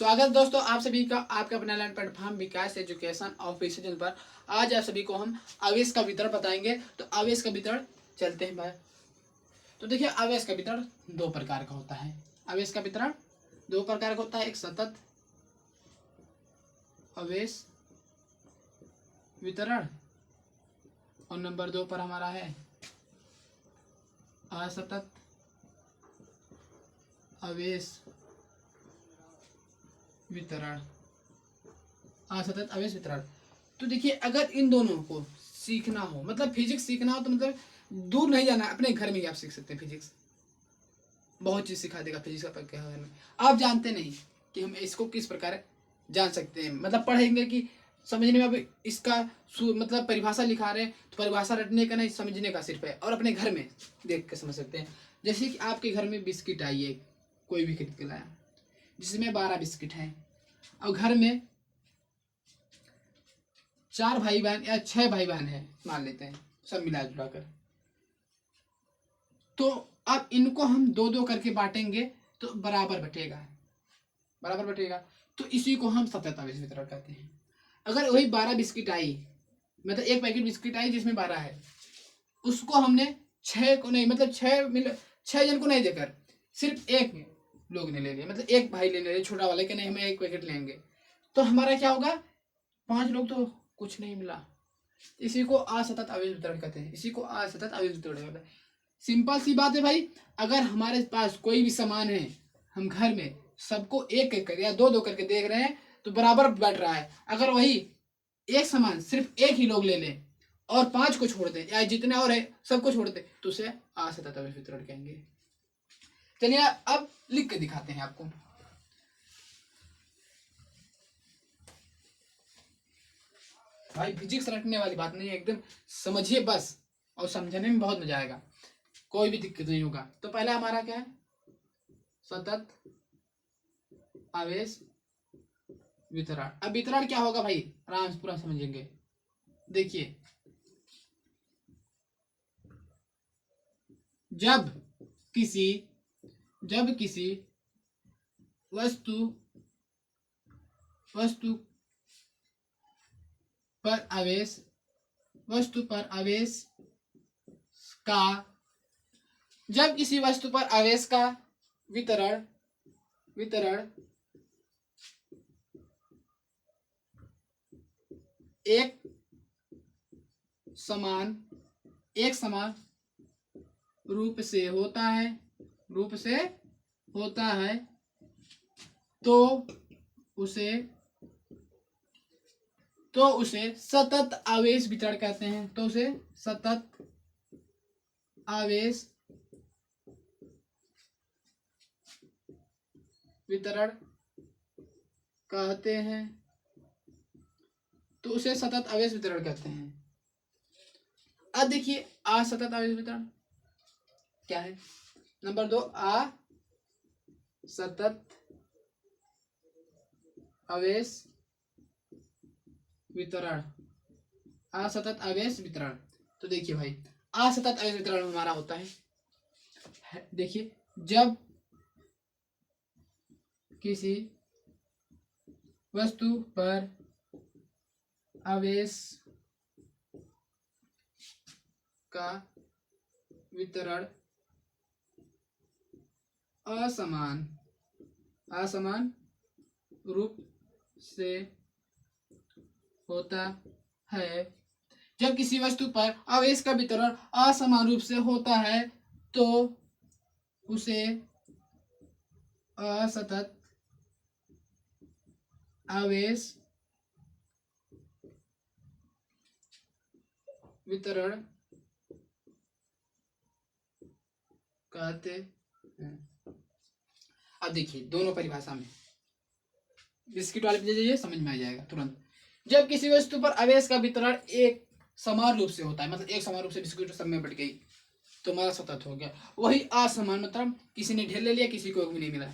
स्वागत है दोस्तों आप सभी का आपके अपने ऑनलाइन प्लेटफॉर्म विकास एजुकेशन ऑफिशियल चैनल पर। आज आप सभी को हम आवेश का वितरण बताएंगे। तो आवेश का वितरण चलते हैं भाई। तो देखिए आवेश का वितरण दो प्रकार का होता है। आवेश का वितरण दो प्रकार का होता है, एक सतत आवेश वितरण और नंबर 2 पर हमारा है असतत आवेश वितरण। असतत आवेश वितरण। तो देखिए अगर इन दोनों को सीखना हो, मतलब फिजिक्स सीखना हो, तो मतलब दूर नहीं जाना, अपने घर में ही आप सीख सकते हैं। फिजिक्स बहुत चीज़ सिखा देगा। फिजिक्स का क्या घर में आप जानते नहीं कि हम इसको किस प्रकार जान सकते हैं। मतलब पढ़ेंगे कि समझने में, अब इसका मतलब परिभाषा लिखा रहे हैं तो परिभाषा रटने का नहीं, समझने का सिर्फ है, और अपने घर में देख के समझ सकते हैं। जैसे कि आपके घर में बिस्किट आई है, कोई भी खरीद के लाया जिसमें 12 बिस्किट हैं, और घर में 4 भाई बहन या 6 भाई बहन है मान लेते हैं, सब मिला जुला कर। तो अब इनको हम दो दो करके बांटेंगे तो बराबर बटेगा। तो इसी को हम सतत आवेश वितरण कहते हैं। अगर वही 12 बिस्किट आई, मतलब एक पैकेट बिस्किट आई जिसमें 12 है, उसको हमने 6 को नहीं, मतलब 6 जन को नहीं देकर सिर्फ एक लोग ने ले लिया, मतलब एक भाई ले लिया छोटा वाले के, नहीं हमें एक पैकेट लेंगे, तो हमारा क्या होगा, 5 लोग तो कुछ नहीं मिला। इसी को असतत आवेश वितरण कहते हैं। इसी को असतत आवेश वितरण कहते हैं। सिंपल सी बात है भाई, अगर हमारे पास कोई भी सामान है, हम घर में सबको एक एक कर या दो दो करके देख रहे हैं तो बराबर बैठ रहा है। अगर वही एक सामान सिर्फ एक ही लोग ले लें और 5 को छोड़ दें, या जितने और है सबको छोड़ दें, तो उसे असतत आवेश वितरण कहेंगे। चलिए अब लिख के दिखाते हैं आपको। भाई फिजिक्स रटने वाली बात नहीं है, एकदम समझिए बस, और समझने में बहुत मजा आएगा, कोई भी दिक्कत नहीं होगा। तो पहला हमारा क्या है, सतत आवेश वितरण। अब वितरण क्या होगा भाई, आराम से पूरा समझेंगे। देखिए जब किसी वस्तु पर आवेश का जब किसी वस्तु पर आवेश का वितरण एक समान रूप से होता है तो उसे सतत आवेश वितरण कहते हैं। तो उसे सतत आवेश वितरण कहते हैं। तो उसे सतत आवेश वितरण कहते हैं। अब देखिए असतत आवेश वितरण क्या है। नंबर 2, असतत आवेश वितरण। असतत आवेश वितरण। तो देखिए भाई असतत आवेश वितरण हमारा होता है, देखिए जब किसी वस्तु पर आवेश का वितरण असमान रूप से होता है। जब किसी वस्तु पर आवेश का वितरण असमान रूप से होता है तो उसे असतत आवेश वितरण कहते हैं। अब देखिए दोनों परिभाषा में, बिस्किट वाले पे जाइए समझ में आ जाएगा तुरंत। जब किसी वस्तु पर आवेश का वितरण एक समान रूप से होता है, मतलब एक समान रूप से बिस्किट सब में बट गई, तो हमारा सतत हो गया। वही असमान, मतलब किसी ने ढेर ले लिया, किसी को भी नहीं मिला,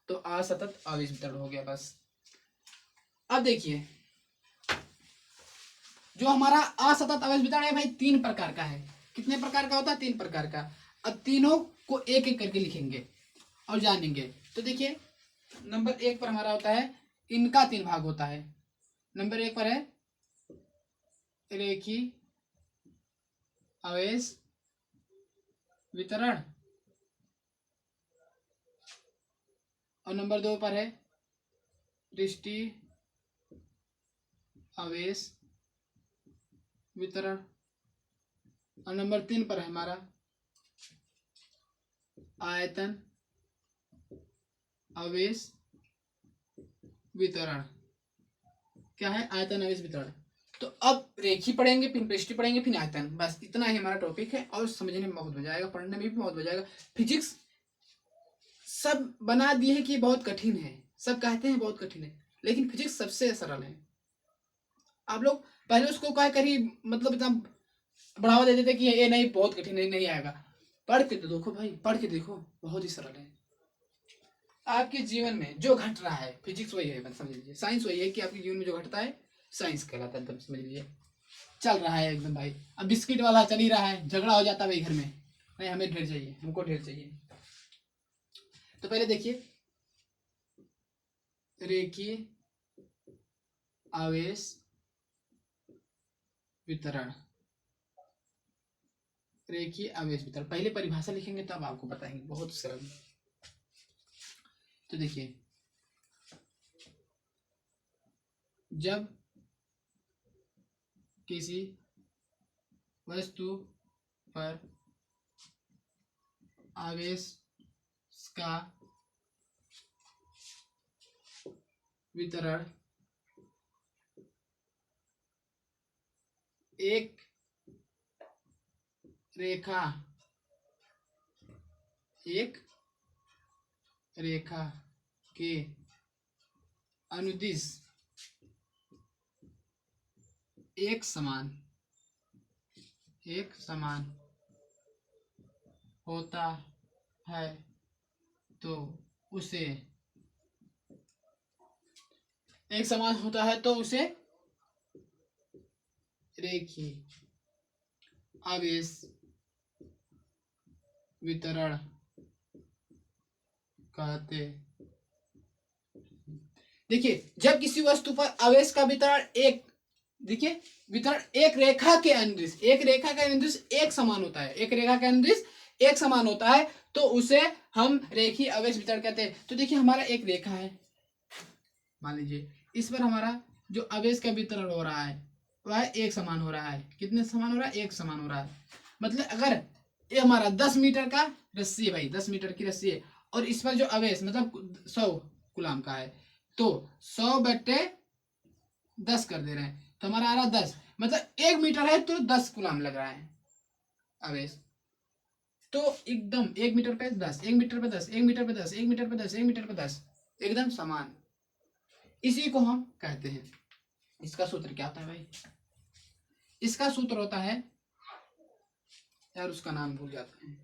तो असतत आवेश वितरण हो गया बस। अब देखिए जो हमारा असतत आवेश वितरण है भाई 3 प्रकार का है। कितने प्रकार का होता है, 3 प्रकार का। अब तीनों को एक एक करके लिखेंगे और जानेंगे। तो देखिए नंबर एक पर हमारा होता है इनका 3 भाग होता है। नंबर एक पर है रेखी आवेश वितरण, और नंबर 2 पर है पृष्ठी आवेश वितरण, और नंबर 3 पर है हमारा आयतन आवेश वितरण। क्या है? आयतन आवेश वितरण। तो अब रेखी पढ़ेंगे, फिर पृष्ठी पढ़ेंगे, फिर आयतन, बस इतना ही हमारा टॉपिक है और समझने में बहुत मजा आएगा, पढ़ने में भी बहुत मजा आएगा। फिजिक्स सब बना दिए है कि बहुत कठिन है, सब कहते हैं बहुत कठिन है, लेकिन फिजिक्स सबसे सरल है। आप लोग पहले उसको क्या करी, मतलब इतना बढ़ावा दे देते कि ये नहीं बहुत कठिन है, नहीं आएगा। पढ़ के तो देखो भाई, पढ़ के देखो, बहुत ही सरल है। आपके जीवन में जो घट रहा है फिजिक्स वही है, समझ लीजिए। साइंस वही है कि आपके जीवन में जो घटता है साइंस कहलाता है, एकदम समझ लीजिए। चल रहा है एकदम भाई। अब बिस्किट वाला चल ही रहा है, झगड़ा हो जाता है भाई घर में, नहीं हमें ढेर चाहिए, हमको ढेर चाहिए। तो पहले देखिए, रेखीय आवेश वितरण, रेखीय आवेश वितरण, पहले परिभाषा लिखेंगे तब आपको बताएंगे, बहुत सरल। तो देखिए, जब किसी वस्तु पर आवेश का वितरण एक रेखा के अनुदिश एक समान होता है तो उसे रेखीय आवेश वितरण कहते। देखिए, जब किसी वस्तु पर आवेश का वितरण एक रेखा के अनुदिश एक समान होता है, एक रेखा के अनुदिश एक समान होता है तो उसे हम रेखीय आवेश वितरण कहते हैं। तो देखिए, हमारा एक रेखा है, मान लीजिए इस पर हमारा जो आवेश का वितरण हो रहा है वह एक समान हो रहा है। कितने समान हो रहा है? एक समान हो रहा है। मतलब अगर ये हमारा 10 मीटर का रस्सी है भाई, 10 मीटर की रस्सी है, और इस पर जो आवेश मतलब 100 कूलम का है, तो 100/10 कर दे रहे हैं, तो हमारा आ रहा 10, मतलब 1 मीटर है तो 10 कूलम लग रहा है आवेश। तो एकदम 1 मीटर पे 10, 1 मीटर पे 10, 1 मीटर पे 10, 1 मीटर पे 10, 1 मीटर पे 10, एकदम समान। इसी को हम कहते हैं। इसका सूत्र क्या होता है भाई? इसका सूत्र होता है, यार उसका नाम भूल जाता है।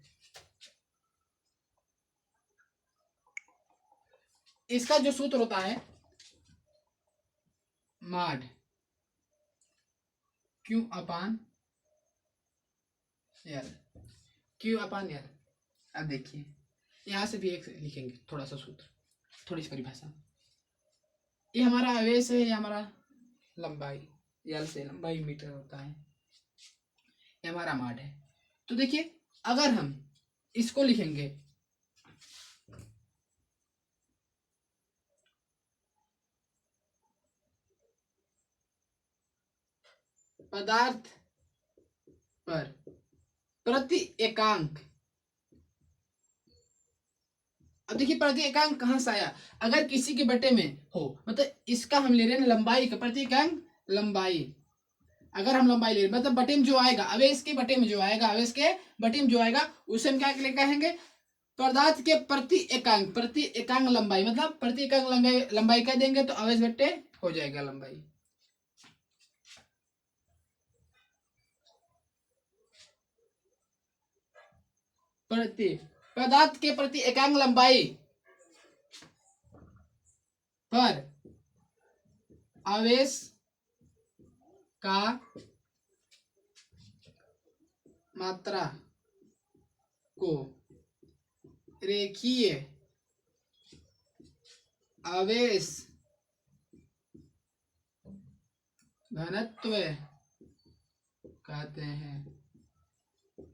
इसका जो सूत्र होता है माड क्यू अपान एल, क्यू अपान एल। अब देखिए, यहां से भी एक लिखेंगे थोड़ा सा सूत्र, थोड़ी सी परिभाषा। ये हमारा आवेश है, ये हमारा लंबाई, एल से लंबाई मीटर होता है, ये हमारा माड है। तो देखिए, अगर हम इसको लिखेंगे पदार्थ पर प्रति एकांक, अब देखिए प्रति एकांक कहां से आया? अगर किसी के बटे में हो, मतलब इसका हम ले रहे हैं लंबाई का, प्रति एकांक लंबाई, अगर हम लंबाई ले रहे हैं मतलब बटे में जो आएगा, आवेश के बटे में जो आएगा, आवेश के बटे में जो आएगा उसे हम क्या कहेंगे? पदार्थ के प्रति एकांक लंबाई, मतलब प्रति एकांक लंबाई कह देंगे तो आवेश बटे हो जाएगा लंबाई। पदार्थ के प्रति एकांक लंबाई पर आवेश का मात्रा को रेखीय आवेश घनत्व कहते हैं,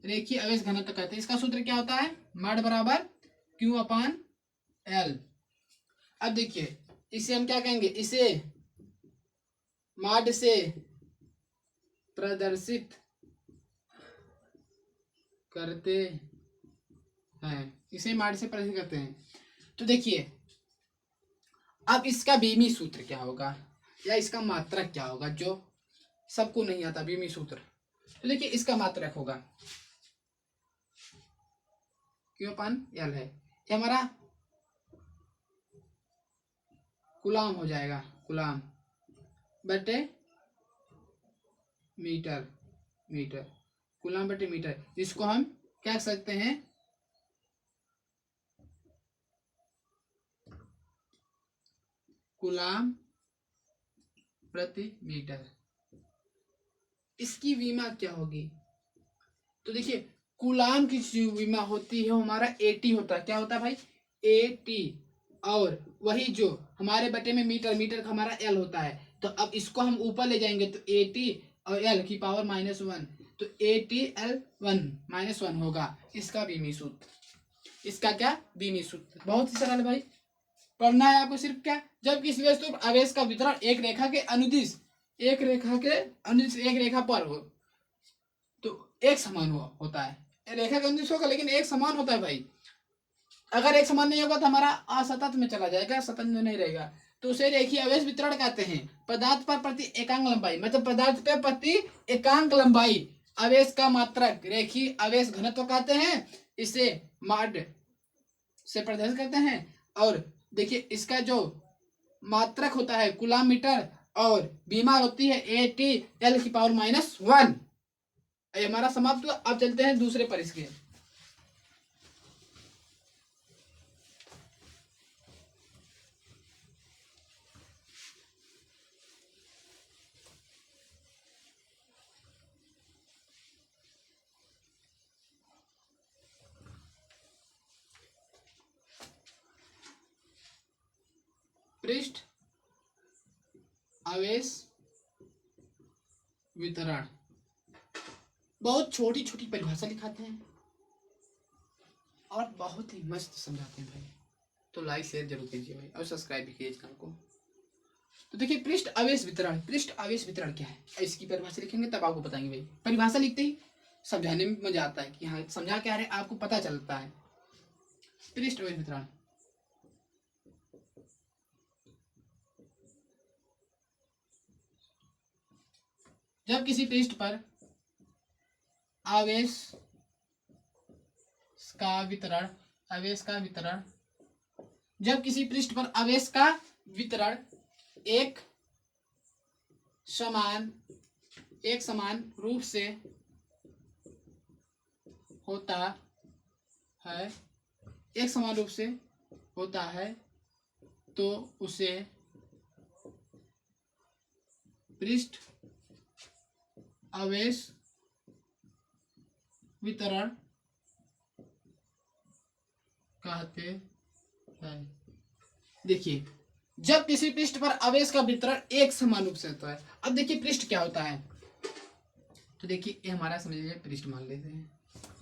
रेखीय आवेश घनत्व कहते हैं। इसका सूत्र क्या होता है, मड बराबर क्यू अपान एल। अब देखिए इसे हम क्या कहेंगे, इसे माड से प्रदर्शित करते हैं, इसे माड से प्रदर्शित करते हैं। तो देखिए अब इसका बीमी सूत्र क्या होगा या इसका मात्रक क्या होगा, जो सबको नहीं आता बीमी सूत्र। तो देखिए इसका मात्रक होगा क्यू अपान एल है, ये हमारा कुलाम हो जाएगा, कुलाम बटे मीटर, मीटर कुलाम बटे मीटर, जिसको हम क्या कह सकते हैं, कुलाम प्रति मीटर। इसकी विमा क्या होगी, तो देखिए कुलाम की जो विमा होती है हमारा एटी होता है, क्या होता है भाई, एटी, और वही जो हमारे बटे में मीटर, मीटर का हमारा एल होता है। तो अब इसको हम ऊपर ले जाएंगे तो एटी और एल की पावर -1, तो एटी एल 1 होगा इसका बीमी सूत्र। इसका क्या, बीमी सूत्र। बहुत ही सरल भाई, पढ़ना है आपको सिर्फ क्या, जब किसी वस्तु आवेश का वितरण एक रेखा के अनुदिश, एक रेखा के अनुदिश एक रेखा पर हो तो एक समान होता है, रेखा के अनुदिश होगा लेकिन एक समान होता है भाई। अगर एक समान नहीं होगा तो हमारा असतत में चला जाएगा, सतत में नहीं रहेगा, तो उसे रेखीय आवेश वितरण कहते हैं। पदार्थ पर प्रति एकांक लंबाई, मतलब पदार्थ पर प्रति एकांक लंबाई आवेश का मात्रक रेखीय आवेश घनत्व कहते हैं। इसे माड से प्रदर्शित करते हैं। और देखिए इसका जो मात्रक होता है कुलाम मीटर और बीमा होती है एटी एल की पावर -1। ये हमारा समाप्त हुआ। अब चलते हैं दूसरे पर इसके। पृष्ठ आवेश वितरण, बहुत छोटी छोटी परिभाषा लिखाते हैं और बहुत ही मस्त समझाते हैं भाई। तो लाइक शेयर जरूर कीजिए भाई और सब्सक्राइब भी कीजिए चैनल को। तो देखिए पृष्ठ आवेश वितरण, पृष्ठ आवेश वितरण क्या है, इसकी परिभाषा लिखेंगे तब आपको बताएंगे भाई। परिभाषा लिखते ही समझाने में मजा आता है कि हाँ समझा क्या रहे, आपको पता चलता है। पृष्ठ आवेश वितरण, जब किसी पृष्ठ पर आवेश का वितरण, आवेश का वितरण, जब किसी पृष्ठ पर आवेश का वितरण एक समान रूप से होता है, एक समान रूप से होता है तो उसे पृष्ठ आवेश वितरण कहते हैं। देखिए जब किसी पृष्ठ पर आवेश का वितरण एक समान रूप से होता है, अब देखिए पृष्ठ क्या होता है, तो देखिए ये हमारा समझ लीजिए पृष्ठ मान लेते हैं,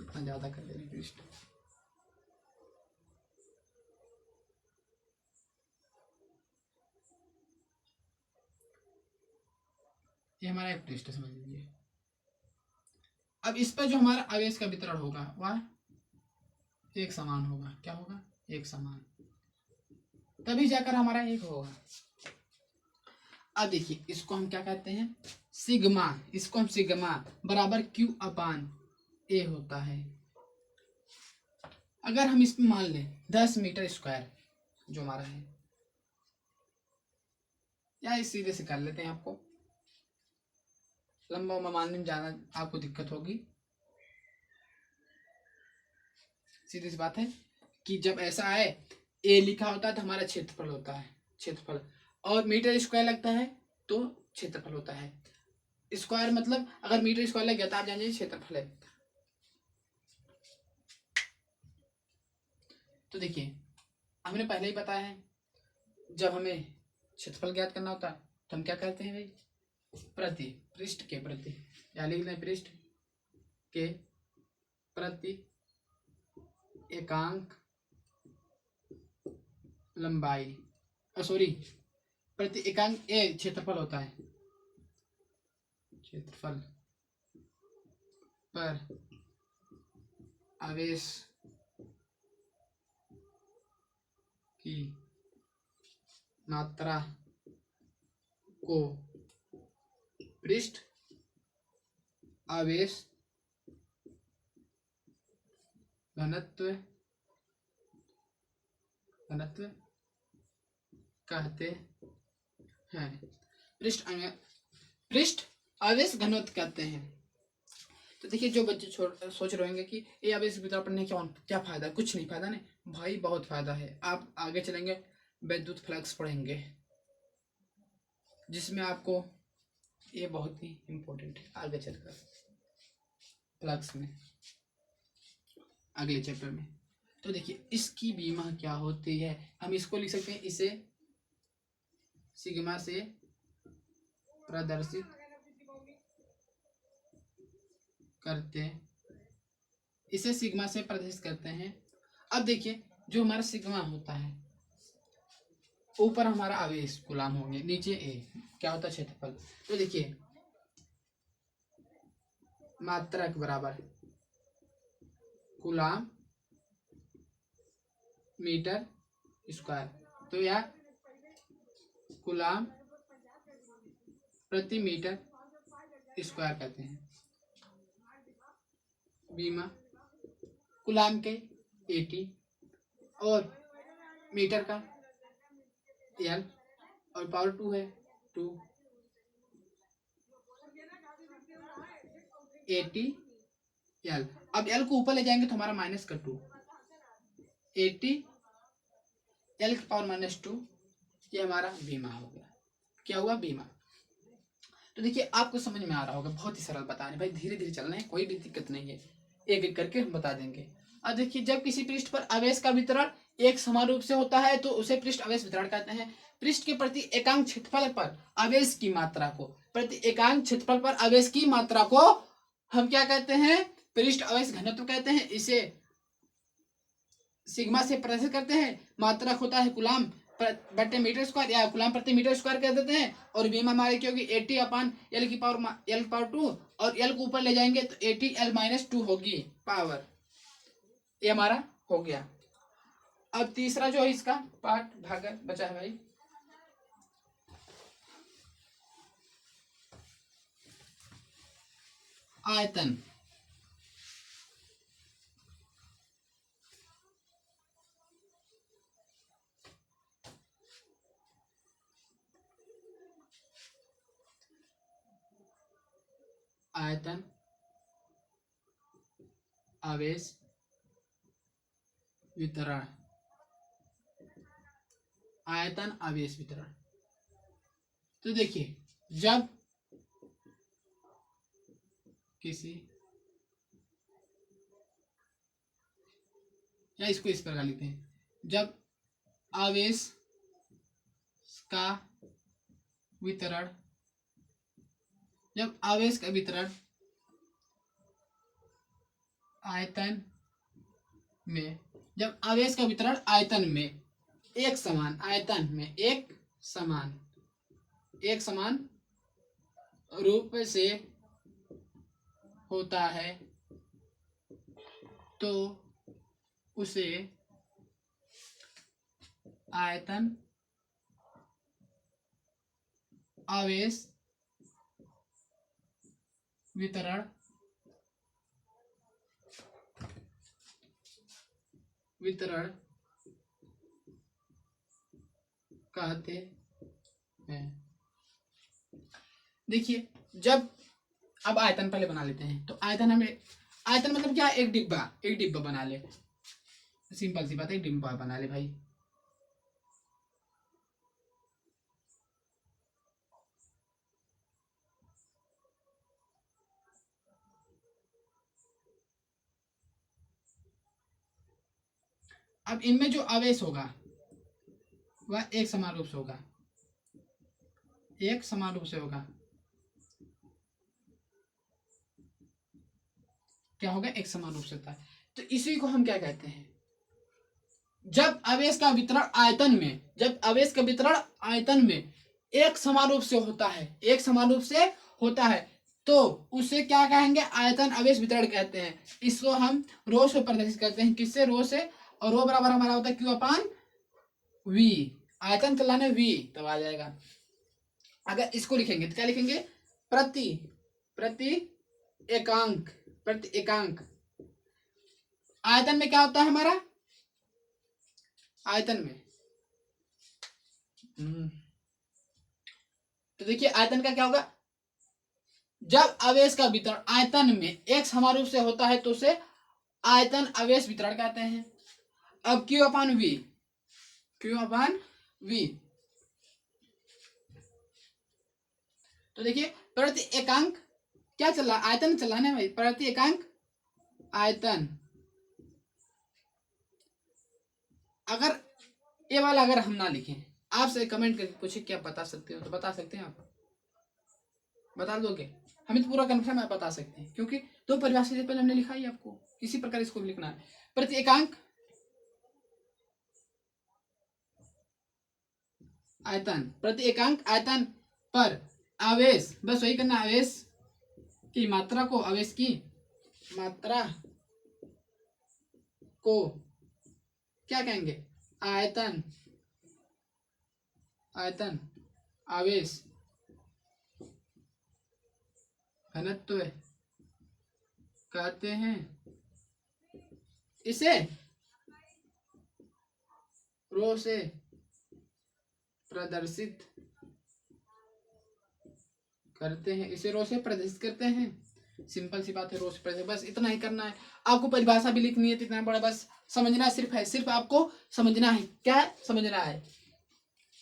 इतना ज्यादा कर दे रहे पृष्ठ। ये हमारा एक पृष्ठ समझ लीजिए। अब इस पर जो हमारा आवेश का वितरण होगा वह एक समान होगा, क्या होगा, एक समान, तभी जाकर हमारा एक होगा। अब देखिए इसको हम क्या कहते हैं, सिग्मा, इसको हम सिग्मा बराबर क्यू अपान ए होता है। अगर हम इसमें मान लें 10 मीटर स्क्वायर जो हमारा है, या इस सीधे से कर लेते हैं, आपको लंबा मानने में ज्यादा आपको दिक्कत होगी। सीधी सी बात है कि जब ऐसा है ए लिखा होता है तो हमारा क्षेत्रफल होता है, क्षेत्रफल, और मीटर स्क्वायर लगता है तो क्षेत्रफल होता है। स्क्वायर मतलब अगर मीटर स्क्वायर लग गया तो आप जान जाइए क्षेत्रफल है। तो देखिए हमने पहले ही बताया है जब हमें क्षेत्रफल ज्ञात करना होता है तो हम क्या करते हैं भाई, प्रति पृष्ठ के प्रति, या लिख लें पृष्ठ के प्रति एकांक लंबाई, सॉरी प्रति एकांक ए क्षेत्रफल होता है, क्षेत्रफल पर आवेश की मात्रा को पृष्ठ आवेश घनत्व कहते हैं, पृष्ठ आवेश घनत्व कहते हैं। तो देखिए जो बच्चे सोच रहे होंगे कि ये आवेश वितरण पढ़ने क्या फायदा, कुछ नहीं फायदा नहीं भाई, बहुत फायदा है। आप आगे चलेंगे विद्युत फ्लक्स पढ़ेंगे, जिसमें आपको ये बहुत ही इम्पोर्टेंट है आगे चलकर फ्लक्स में, अगले चैप्टर में। तो देखिए इसकी बीमा क्या होती है, हम इसको लिख सकते हैं, इसे सिग्मा से प्रदर्शित करते, इसे सिग्मा से प्रदर्शित करते हैं। अब देखिए जो हमारा सिग्मा होता है, ऊपर हमारा आवेश कूलाम होंगे, नीचे ए क्या होता है क्षेत्रफल। तो देखिए मात्रा के बराबर कूलाम मीटर स्क्वायर, तो यह कूलाम प्रति मीटर स्क्वायर कहते हैं। बीमा कूलाम के 80 और मीटर का एल और पावर 2 है 2 80 एल। अब एल को ऊपर ले जाएंगे तो हमारा माइनस का 2 80 एल की पावर -2, ये हमारा बीमा हो गया। क्या हुआ, बीमा। तो देखिए आपको समझ में आ रहा होगा, बहुत ही सरल बता रहे भाई, धीरे धीरे चलना है, कोई भी दिक्कत नहीं है, एक एक करके हम बता देंगे। अब देखिए जब किसी पृष्ठ पर आवेश का वितरण एक समान रूप से होता है तो उसे पृष्ठ आवेश वितरण कहते हैं। पृष्ठ के प्रति एकांक क्षेत्रफल पर आवेश की मात्रा को, प्रति एकांक क्षेत्रफल पर आवेश की मात्रा को हम क्या कहते हैं, पृष्ठ आवेश घनत्व कहते हैं। इसे सिग्मा से प्रदर्शित करते हैं। मात्रक होता है कूलाम बटे मीटर स्क्वायर या कूलाम प्रति मीटर स्क्वायर कह देते हैं। और बीमा हमारे क्या होगी 80 अपान एल की पावर 2, और एल को ऊपर ले जाएंगे तो 80 एल -2 होगी पावर, ये हमारा हो गया। अब तीसरा जो है इसका पार्ट भाग बचा है भाई, आयतन। आयतन आवेश वितरण, आयतन आवेश वितरण। तो देखिए जब किसी, या इसको इस प्रकार लिखते हैं, जब आवेश का वितरण, जब आवेश का वितरण आयतन में, जब आवेश का वितरण आयतन में एक समान, आयतन में एक समान रूप से होता है तो उसे आयतन आवेश वितरण कहते हैं। देखिए जब, अब आयतन पहले बना लेते हैं। तो आयतन हमें, आयतन मतलब क्या, एक डिब्बा बना ले, सिंपल सी बात है, एक डिब्बा बना ले भाई। अब इनमें जो आवेश होगा वह एक समान रूप से होगा, एक समान रूप से होगा। क्या होगा? एक समान रूप से होता है। तो इसी को हम क्या कहते हैं? जब आवेश का वितरण आयतन में, जब आवेश का वितरण आयतन में एक समान रूप से होता है, एक समान रूप से होता है, तो उसे क्या कहेंगे? आयतन आवेश वितरण कहते हैं। इसको हम रो से प्रदर्शित करते हैं। किससे? रो से। और रो बराबर हमारा होता है क्यू अपान वी। आयतन चलाने वी तब आ जाएगा। अगर इसको लिखेंगे तो क्या लिखेंगे? प्रति प्रति एकांक, प्रति एकांक। आयतन में क्या होता है हमारा? आयतन में तो देखिए आयतन का क्या होगा? जब आवेश का वितरण आयतन में एक समान रूप से होता है तो उसे आयतन आवेश वितरण कहते हैं। अब Q upon V, Q upon V, तो देखिए प्रति एकांक क्या चल रहा है? आयतन चल रहा है भाई। प्रति एकांक आयतन। अगर ये वाला अगर हम ना लिखें, आपसे कमेंट करके पूछे क्या बता सकते हो, तो बता सकते हैं? आप बता दोगे? हमें तो पूरा कन्फर्म है, बता सकते हैं, क्योंकि दो परिभाषा से पहले हमने लिखा ही आपको। इसी प्रकार इसको भी लिखना है। प्रति एकांक आयतन, प्रति एकांक आयतन पर आवेश, बस वही करना। आवेश की मात्रा को, आवेश की मात्रा को क्या कहेंगे? आयतन, आयतन आवेश घनत्व कहते हैं। इसे रो से प्रदर्शित करते हैं, इसे रो से प्रदर्शित करते हैं। सिंपल सी बात है, रो से प्रदर्शित, बस इतना ही करना है। आपको परिभाषा भी लिखनी है तो इतना बड़ा बस समझना सिर्फ है, सिर्फ आपको समझना है। क्या समझना है?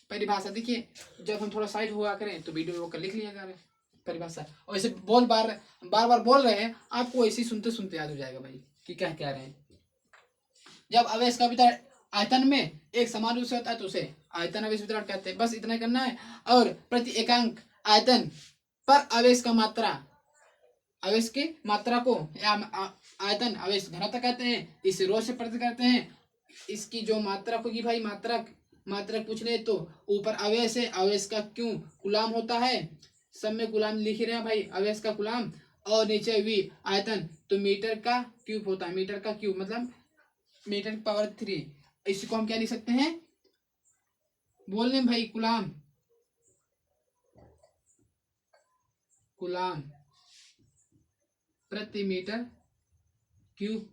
परिभाषा। देखिए जब हम थोड़ा साइड हुआ करें तो वीडियो कर लिख लिया करें परिभाषा, और ऐसे बार बार बोल रहे हैं, आपको ऐसे सुनते सुनते याद हो जाएगा भाई कि क्या कह रहे हैं। जब आवेश का वितरण आयतन में एक समान रूप से होता है तो उसे आयतन आवेश वितरण कहते हैं। बस इतना ही करना है। और प्रति एकांक आयतन पर आवेश का मात्रा, आवेश की मात्रा को आयतन आवेश घनत्व कहते हैं। इसे रो से प्रदर्शित करते हैं। इसकी जो मात्रक होगी भाई, मात्रक, मात्रक पूछ ले तो ऊपर आवेश है, आवेश का क्यों कूलाम होता है, सब में कूलाम लिख रहे हैं भाई, आवेश का कूलाम। और नीचे वी आयतन, तो मीटर का क्यूब होता है। मीटर का क्यूब मतलब मीटर की पावर 3। इसको हम क्या लिख सकते हैं? बोलने भाई, कूलाम, कूलाम प्रति मीटर क्यूब।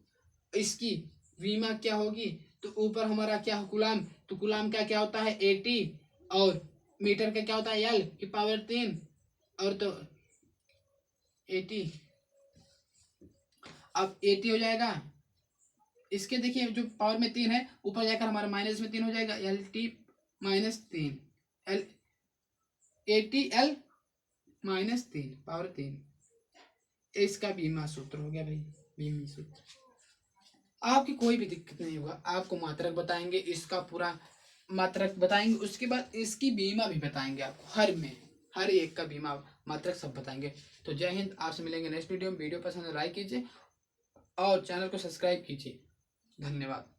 इसकी वीमा क्या होगी? तो ऊपर हमारा क्या है? कूलाम। तो कूलाम का क्या होता है? 80। और मीटर का क्या होता है? एल की पावर 3। और तो 80, अब 80 हो जाएगा। इसके देखिए जो पावर में 3 है, ऊपर जाकर हमारा माइनस में 3 हो जाएगा। L T minus 3, L 80 L minus 3 power 3। इसका बीमा सूत्र हो गया भाई, बीमा सूत्र। आपकी कोई भी दिक्कत नहीं होगा। आपको मात्रक बताएंगे, इसका पूरा मात्रक बताएंगे, उसके बाद इसकी बीमा भी बताएंगे आपको। हर एक का बीमा मात्रक सब बताएंगे। तो जय हिंद। आपसे मिलेंगे नेक्स्ट वीडियो में। वीडियो पसंद है लाइक कीजिए और चैनल को सब्सक्राइब कीजिए। धन्यवाद।